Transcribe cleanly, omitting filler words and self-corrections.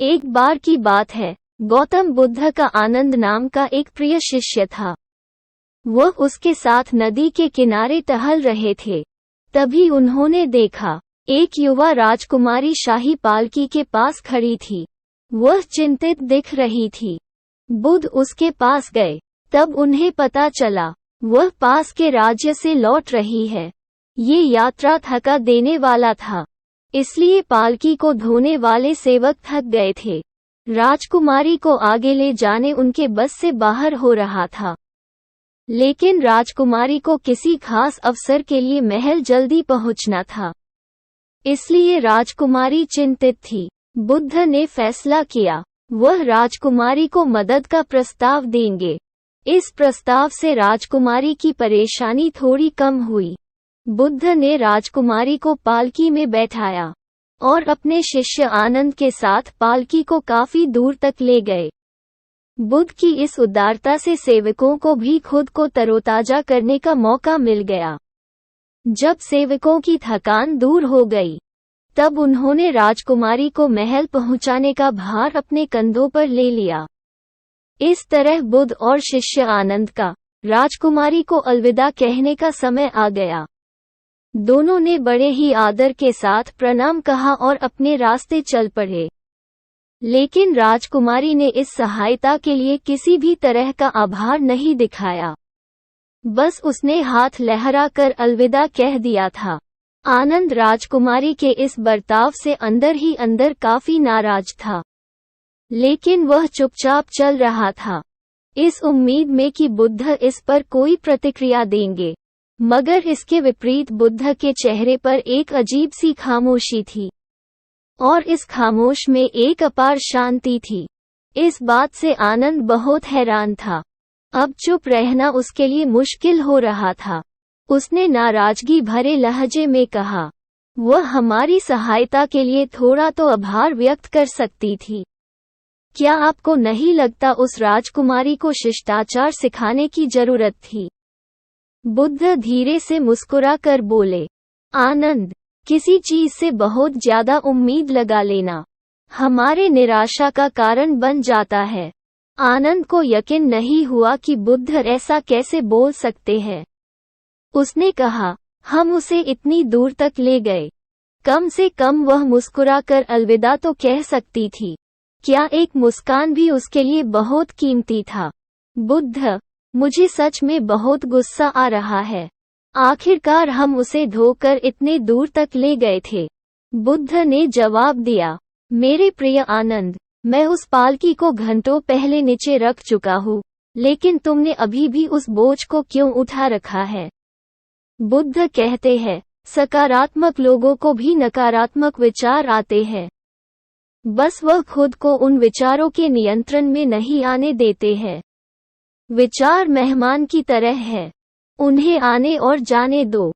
एक बार की बात है, गौतम बुद्ध का आनंद नाम का एक प्रिय शिष्य था। वह उसके साथ नदी के किनारे टहल रहे थे। तभी उन्होंने देखा, एक युवा राजकुमारी शाही पालकी के पास खड़ी थी। वह चिंतित दिख रही थी। बुद्ध उसके पास गए। तब उन्हें पता चला, वह पास के राज्य से लौट रही है। ये यात्रा थका देने वाला था, इसलिए पालकी को धोने वाले सेवक थक गए थे। राजकुमारी को आगे ले जाने उनके बस से बाहर हो रहा था। लेकिन राजकुमारी को किसी खास अवसर के लिए महल जल्दी पहुंचना था, इसलिए राजकुमारी चिंतित थी। बुद्ध ने फैसला किया, वह राजकुमारी को मदद का प्रस्ताव देंगे। इस प्रस्ताव से राजकुमारी की परेशानी थोड़ी कम हुई। बुद्ध ने राजकुमारी को पालकी में बैठाया और अपने शिष्य आनंद के साथ पालकी को काफी दूर तक ले गए। बुद्ध की इस उदारता से सेवकों को भी खुद को तरोताजा करने का मौका मिल गया। जब सेवकों की थकान दूर हो गई, तब उन्होंने राजकुमारी को महल पहुंचाने का भार अपने कंधों पर ले लिया। इस तरह बुद्ध और शिष्य आनंद का राजकुमारी को अलविदा कहने का समय आ गया। दोनों ने बड़े ही आदर के साथ प्रणाम कहा और अपने रास्ते चल पड़े। लेकिन राजकुमारी ने इस सहायता के लिए किसी भी तरह का आभार नहीं दिखाया। बस उसने हाथ लहराकर अलविदा कह दिया था। आनंद राजकुमारी के इस बर्ताव से अंदर ही अंदर काफी नाराज था, लेकिन वह चुपचाप चल रहा था, इस उम्मीद में कि बुद्ध इस पर कोई प्रतिक्रिया देंगे। मगर इसके विपरीत बुद्ध के चेहरे पर एक अजीब सी खामोशी थी, और इस खामोश में एक अपार शांति थी। इस बात से आनंद बहुत हैरान था। अब चुप रहना उसके लिए मुश्किल हो रहा था। उसने नाराजगी भरे लहजे में कहा, वह हमारी सहायता के लिए थोड़ा तो आभार व्यक्त कर सकती थी। क्या आपको नहीं लगता उस राजकुमारी को शिष्टाचार सिखाने की जरूरत थी? बुद्ध धीरे से मुस्कुरा कर बोले, आनंद, किसी चीज से बहुत ज्यादा उम्मीद लगा लेना हमारे निराशा का कारण बन जाता है। आनंद को यकीन नहीं हुआ कि बुद्ध ऐसा कैसे बोल सकते हैं। उसने कहा, हम उसे इतनी दूर तक ले गए, कम से कम वह मुस्कुरा कर अलविदा तो कह सकती थी। क्या एक मुस्कान भी उसके लिए बहुत कीमती था? बुद्ध, मुझे सच में बहुत गुस्सा आ रहा है। आखिरकार हम उसे धोकर इतने दूर तक ले गए थे। बुद्ध ने जवाब दिया, मेरे प्रिय आनंद, मैं उस पालकी को घंटों पहले नीचे रख चुका हूँ, लेकिन तुमने अभी भी उस बोझ को क्यों उठा रखा है? बुद्ध कहते हैं, सकारात्मक लोगों को भी नकारात्मक विचार आते हैं। बस वह खुद को उन विचारों के नियंत्रण में नहीं आने देते हैं। विचार मेहमान की तरह है, उन्हें आने और जाने दो।